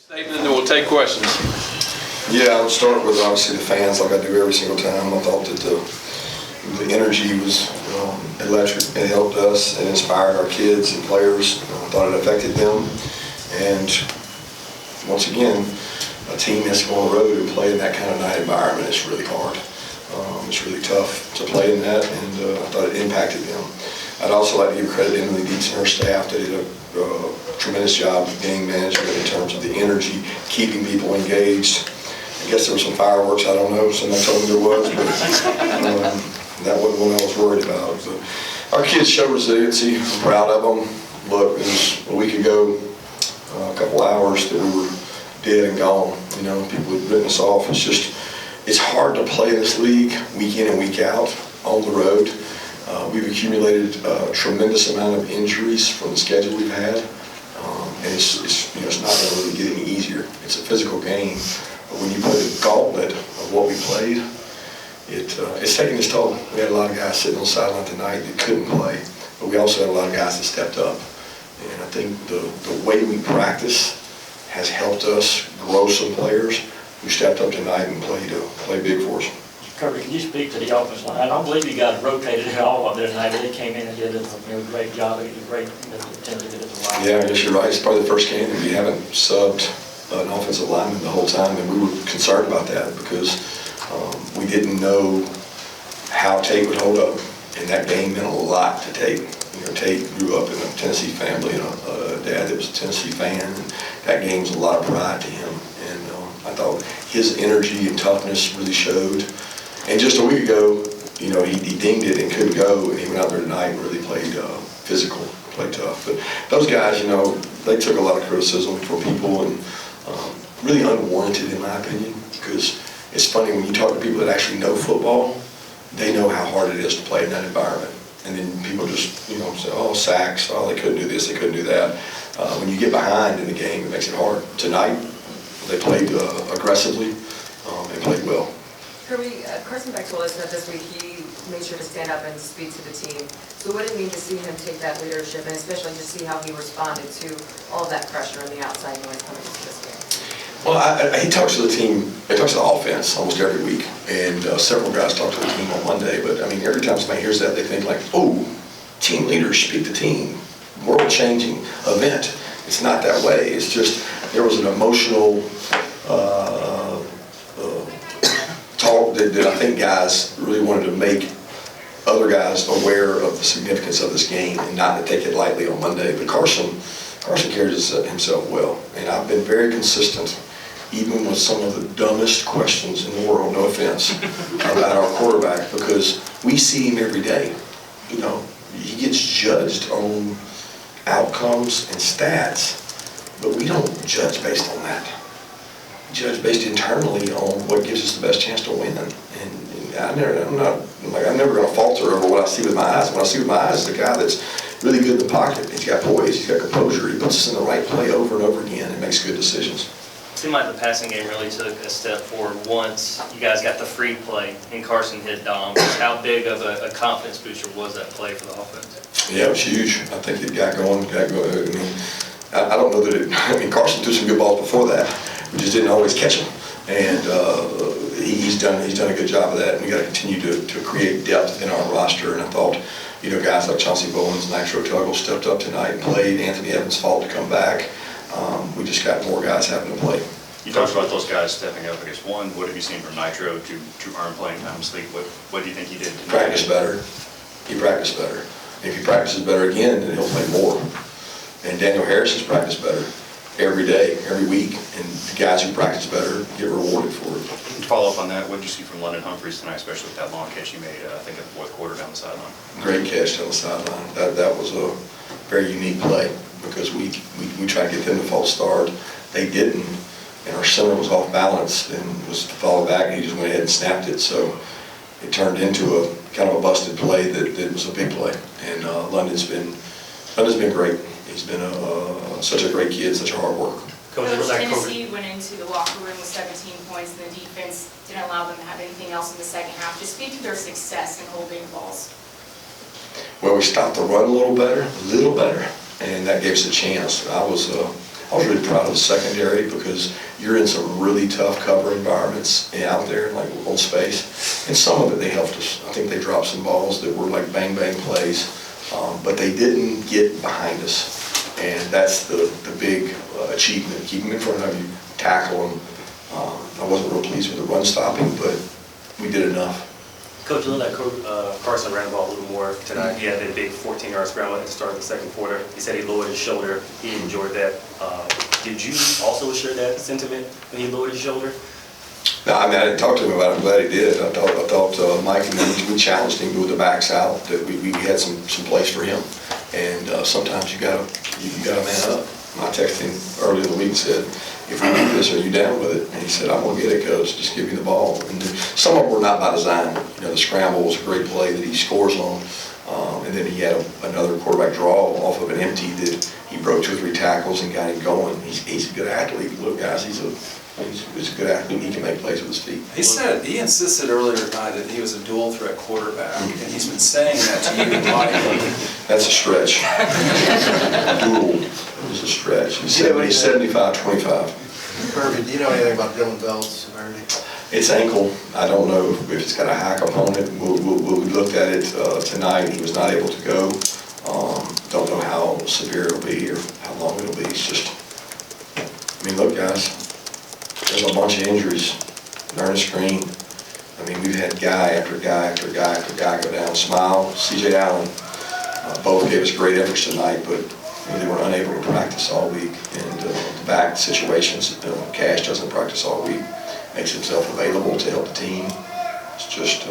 Statement, and then we'll take questions. Yeah, I would start with obviously the fans, like I do every single time. I thought that the energy was electric. It helped us. It inspired our kids and players. I thought it affected them. And once again, a team that's going on the road and play in that kind of night environment is really hard. It's really tough to play in that, and I thought it impacted them. I'd also like to give credit to Emily Dietz and her staff. They did a tremendous job of game management in terms of the energy, keeping people engaged. I guess there were some fireworks, I don't know, somebody told me there was, but that wasn't what I was worried about. But our kids show resiliency. I'm proud of them. Look, it was a week ago, a couple hours that we were dead and gone. You know, people had written us off. It's hard to play in this league week in and week out on the road. We've accumulated a tremendous amount of injuries from the schedule we've had, and it's not going to really get any easier. It's a physical game, but when you put a gauntlet of what we played, it's taking its toll. We had a lot of guys sitting on the sideline tonight that couldn't play, but we also had a lot of guys that stepped up. And I think the way we practice has helped us grow some players who stepped up tonight and played big for us. Kirby, can you speak to the offensive line? I don't believe you guys rotated at all up there tonight, but they came in and did a great job. They did a great attempt to get it to line. Yeah, I guess you're right. It's probably the first game that we haven't subbed an offensive lineman the whole time, and we were concerned about that because we didn't know how Tate would hold up, and that game meant a lot to Tate. You know, Tate grew up in a Tennessee family and a dad that was a Tennessee fan, and that game was a lot of pride to him. And I thought his energy and toughness really showed. And just a week ago, you know, he dinged it and couldn't go, and he went out there tonight and really played physical, played tough. But those guys, you know, they took a lot of criticism from people, and really unwarranted in my opinion, because it's funny when you talk to people that actually know football, they know how hard it is to play in that environment. And then people just, you know, say, oh, sacks, oh, they couldn't do this, they couldn't do that. When you get behind in the game, it makes it hard. Tonight, they played aggressively and played well. Kirby, Carson Brice told us that this week he made sure to stand up and speak to the team. So what did it mean to see him take that leadership, and especially to see how he responded to all of that pressure on the outside noise coming into this game? Well, he talks to the team, he talks to the offense almost every week, and several guys talk to the team on Monday, but I mean, every time somebody hears that, they think like, oh, team leaders speak to team, world-changing event. It's not that way. It's just, there was an emotional talk that I think guys really wanted to make other guys aware of the significance of this game and not to take it lightly on Monday. But Carson carried himself well, and I've been very consistent, even with some of the dumbest questions in the world, no offense, about our quarterback, because we see him every day. You know, he gets judged on outcomes and stats, but we don't judge based on that. We judge based internally on what gives us the best chance to win. And I'm never going to falter over what I see with my eyes. What I see with my eyes is a guy that's really good in the pocket. He's got poise, he's got composure, he puts us in the right play over and over again and makes good decisions. It seemed like the passing game really took a step forward once you guys got the free play and Carson hit Dom. How big of a confidence booster was that play for the offense? Yeah, it was huge. I think it got going. I mean, I don't know that Carson threw some good balls before that. We just didn't always catch them. And he's done a good job of that. And we got to continue to create depth in our roster. And I thought, you know, guys like Chauncey Bowens, Nitro Tuggle stepped up tonight and played. Anthony Evans fought to come back. We just got more guys having to play. You talked about those guys stepping up. I guess one, what have you seen from Nitro to earn playing time this week? What do you think he did tonight? Practice better. He practiced better. If he practices better again, then he'll play more. And Daniel Harris has practiced better every day, every week, and the guys who practice better get rewarded for it. To follow up on that, what did you see from London Humphreys tonight, especially with that long catch he made, I think, in the fourth quarter down the sideline? Great catch down the sideline. That was a very unique play because we tried to get them to false start. They didn't, and our center was off balance and was to fall back, and he just went ahead and snapped it. So it turned into a kind of a busted play that was a big play. And London's been great. He's been such a great kid, such a hard worker. Coach Tennessee went into the locker room with 17 points, and the defense didn't allow them to have anything else in the second half. Just speak to their success in holding balls. Well, we stopped the run a little better, and that gave us a chance. I I was really proud of the secondary because you're in some really tough cover environments out there, like on space. And some of it, they helped us. I think they dropped some balls that were like bang, bang plays, but they didn't get behind us. And that's the big achievement. Keep them in front of you, tackle them. I wasn't real pleased with the run stopping, but we did enough. Coach, it looked like Carson ran the ball a little more tonight. He had that big 14-yard scramble at the start of the second quarter. He said he lowered his shoulder. He enjoyed that. Did you also share that sentiment when he lowered his shoulder? No, I mean, I didn't talk to him about it. I'm glad he did. I thought Mike and me, we challenged him to with the backs out, that we had some place for him. And sometimes you gotta man up. I texted him early in the week and said, if we do this, are you down with it? And he said, I'm going to get it, coach. Just give me the ball. And some of them were not by design. You know, the scramble was a great play that he scores on. And then he had another quarterback draw off of an empty that he broke 2 or 3 tackles and got him going. He's a good athlete. Look, guys, he's a good athlete. He can make plays with his feet. He insisted earlier tonight that he was a dual threat quarterback, and he's been saying that to you quietly. That's a stretch. Dual is a stretch. He's 75-25. Kirby, do you know anything about Dylan Bell's severity? It's ankle. I don't know if it's got a hack upon it. We looked at it tonight. He was not able to go. Don't know how severe it'll be or how long it'll be. It's just, I mean, look, guys, there's a bunch of injuries. Ernest Green. I mean, we've had guy after guy after guy after guy go down. Smile, C.J. Allen, both gave us great efforts tonight, but they were unable to practice all week. And the back situations, Cash doesn't practice all week, makes himself available to help the team. It's just,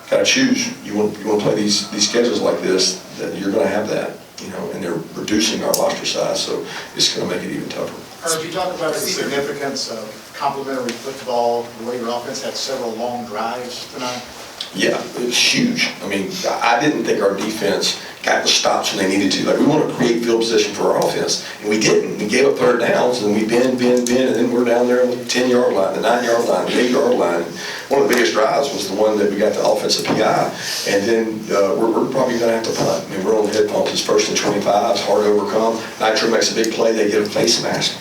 got to choose. You want to play these schedules like this, that you're going to have that, and they're reducing our roster size, so it's going to make it even tougher. Herb, you talk about the significance of complementary football, the way your offense had several long drives tonight. Yeah, it was huge. I mean, I didn't think our defense got the stops when they needed to. Like, we want to create field position for our offense, and we didn't. We gave up third downs, and we bend, and then we're down there on the 10-yard line, the 9-yard line, the 8-yard line. One of the biggest drives was the one that we got the offensive PI, and then we're probably going to have to punt. I mean, we're on the head pumps. It's 1st and 25. It's hard to overcome. Nitro makes a big play. They get a face mask,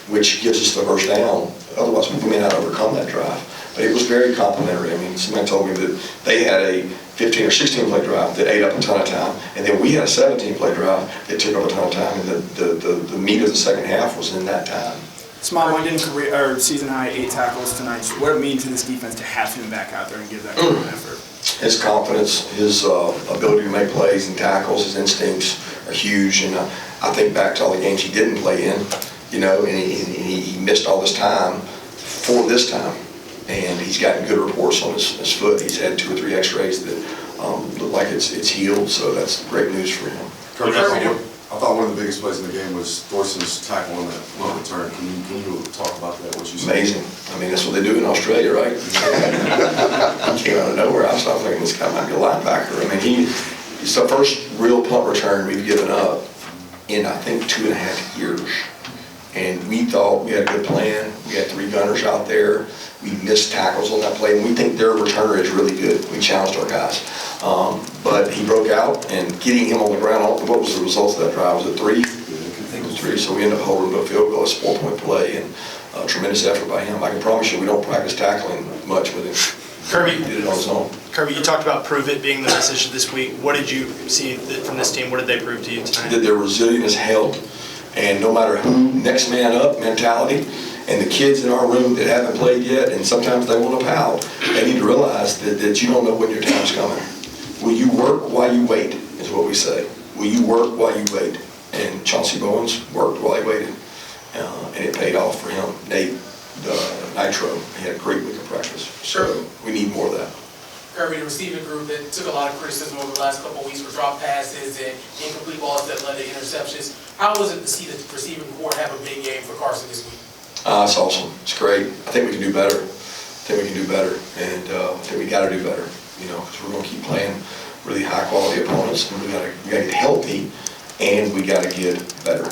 which gives us the first down. Otherwise, we may not overcome that drive. But it was very complimentary. I mean, somebody told me that they had a 15 or 16 play drive that ate up a ton of time, and then we had a 17 play drive that took up a ton of time, and the meat of the second half was in that time. Smart didn't season high 8 tackles tonight. What it means to this defense to have him back out there and give that kind of effort? His confidence, his ability to make plays and tackles, his instincts are huge. And I think back to all the games he didn't play in, and he missed all this time for this time. And he's gotten good reports on his foot. He's had 2 or 3 x-rays that look like it's healed, so that's great news for him. Kirby, I thought one of the biggest plays in the game was Thorson's tackle on that punt return. Can you talk about that, what you said? Amazing. I mean, that's what they do in Australia, right? He came out of nowhere. I was thinking this guy might be a linebacker. I mean, it's the first real punt return we've given up in, I think, 2.5 years. And we thought we had a good plan. We had 3 gunners out there. We missed tackles on that play, and we think their returner is really good. We challenged our guys. But he broke out, and getting him on the ground, what was the result of that drive? Was it 3? I think it was 3, so we ended up holding to a field goal. It's a 4-point play, and tremendous effort by him. I can promise you we don't practice tackling much with him. Kirby, He did it on his own. Kirby, you talked about prove it being the decision this week. What did you see from this team? What did they prove to you tonight? That they're resilient as hell, and no matter who, next man up mentality. And the kids in our room that haven't played yet, and sometimes they want to pout, they need to realize that you don't know when your time's coming. Will you work while you wait, is what we say. Will you work while you wait? And Chauncey Bowens worked while he waited, and it paid off for him. Nate, Nitro, he had a great week of practice. So we need more of that. Kirby, the receiving group that took a lot of criticism over the last couple of weeks for drop passes and incomplete balls that led to interceptions. How was it to see the receiving corps have a big game for Carson this week? It's awesome. It's great. I think we can do better. And I think we got to do better. Because we're going to keep playing really high-quality opponents, and we got to get healthy, and we got to get better.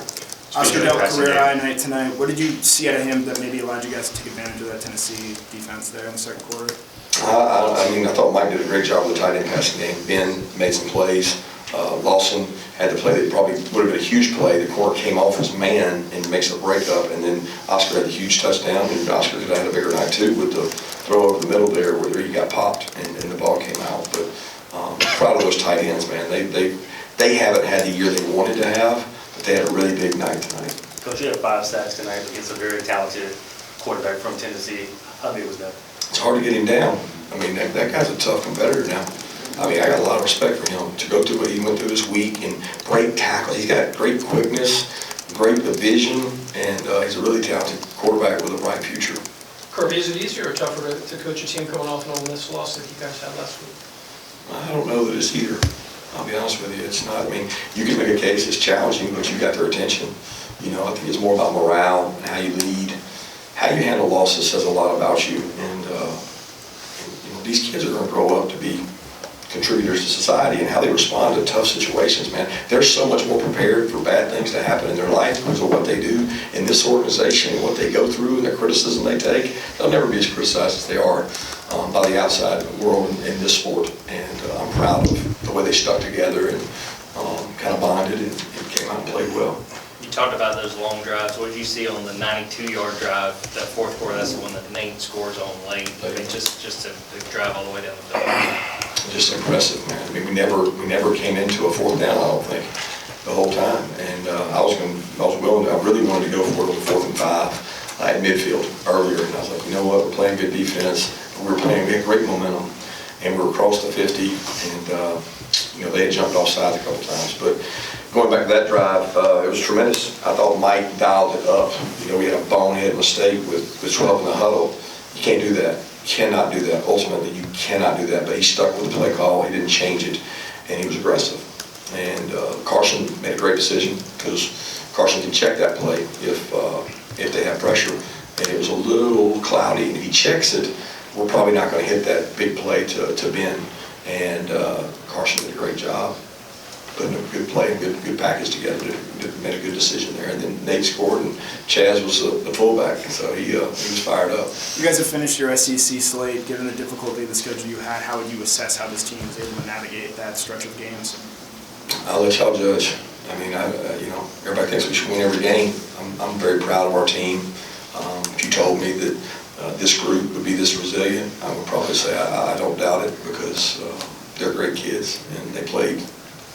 Oscar Dell, career high night tonight. What did you see out of him that maybe allowed you guys to take advantage of that Tennessee defense there in the second quarter? I thought Mike did a great job with the tight end passing game. Ben made some plays. Lawson had the play that probably would have been a huge play. The corner came off his man and makes a breakup, and then Oscar had a huge touchdown, and Oscar could have had a bigger night too with the throw over the middle there where he got popped and the ball came out. But proud of those tight ends, man. They haven't had the year they wanted to have, but they had a really big night tonight. Coach, you had 5 sacks tonight against a very talented quarterback from Tennessee. How big was that? It's hard to get him down. I mean, that guy's a tough competitor now. I mean, I got a lot of respect for him to go through what he went through this week and break tackles. He's got great quickness, great vision, and he's a really talented quarterback with a bright future. Kirby, is it easier or tougher to coach a team coming off an Ole Miss loss that you guys had last week? I don't know that it's either. I'll be honest with you. It's not. I mean, you can make a case it's challenging, but you got their attention. You know, I think it's more about morale and how you lead. How you handle losses says a lot about you. And you know, these kids are going to grow up to be contributors to society, and how they respond to tough situations, man. They're so much more prepared for bad things to happen in their life because of what they do in this organization and what they go through and the criticism they take. They'll never be as criticized as they are by the outside world in this sport. And I'm proud of the way they stuck together and kind of bonded and came out and played well. You talked about those long drives. What did you see on the 92-yard drive, that fourth quarter? That's the one that Nate scores on late. I mean, just to drive all the way down the field. Just impressive, man. I mean, we never came into a fourth down, I don't think, the whole time. And I really wanted to go for it on the 4th and 5 at midfield earlier. And I was like, you know what, we're playing good defense. We had great momentum, and we were across the 50, and you know, they had jumped off sides a couple times. But going back to that drive, it was tremendous. I thought Mike dialed it up. You know, we had a bonehead mistake with 12 in the huddle. You can't do that. Cannot do that. Ultimately, you cannot do that. But he stuck with the play call. He didn't change it, and he was aggressive. And Carson made a great decision because Carson can check that play if they have pressure. And it was a little cloudy. And if he checks it, we're probably not going to hit that big play to Ben. And Carson did a great job putting a good play, a good package together. Made a good decision there. And then Nate scored, and Chaz was the fullback, so he was fired up. You guys have finished your SEC slate. Given the difficulty of the schedule you had, how would you assess how this team was able to navigate that stretch of games? I'll let y'all judge. I mean, you know, everybody thinks we should win every game. I'm very proud of our team. If you told me that this group would be this resilient, I would probably say I don't doubt it, because they're great kids, and they played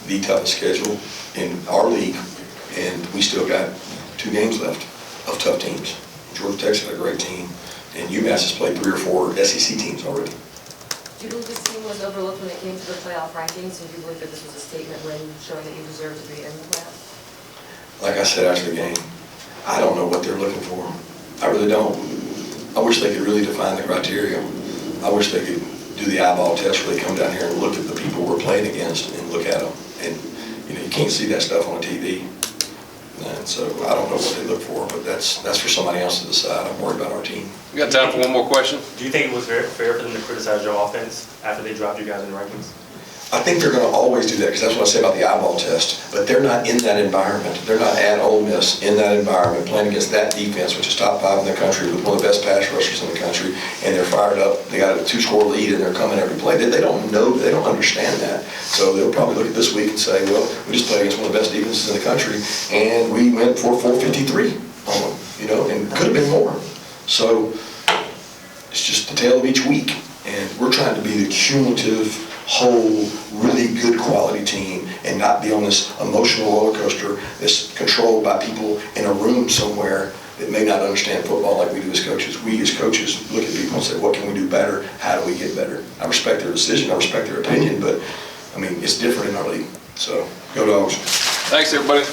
the toughest schedule in our league, and we still got 2 games left of tough teams. Georgia Tech's got a great team, and UMass has played 3 or 4 SEC teams already. Do you believe this team was overlooked when it came to the playoff rankings, and do you believe that this was a statement win showing that you deserve to be in the playoffs? Like I said after the game, I don't know what they're looking for. I really don't. I wish they could really define the criteria. I wish they could do the eyeball test, really come down here and look at the people we're playing against and look at them. And you know, you can't see that stuff on a TV. And so I don't know what they look for, but that's for somebody else to decide. I'm worried about our team. We got time for one more question. Do you think it was fair for them to criticize your offense after they dropped you guys in the rankings? I think they're going to always do that, because that's what I say about the eyeball test. But they're not in that environment. They're not at Ole Miss in that environment, playing against that defense, which is top 5 in the country, with one of the best pass rushers in the country, and they're fired up. They got a 2-score lead, and they're coming every play. They don't know, they don't understand that. So they'll probably look at this week and say, well, we just played against one of the best defenses in the country, and we went for 453 on them, you know, and could have been more. So it's just the tale of each week, and we're trying to be the cumulative, whole, really good quality team, and not be on this emotional roller coaster that's controlled by people in a room somewhere that may not understand football like we do as coaches. We as coaches look at people and say, what can we do better? How do we get better? I respect their decision, I respect their opinion, but I mean, it's different in our league. So, go Dogs. Thanks, everybody.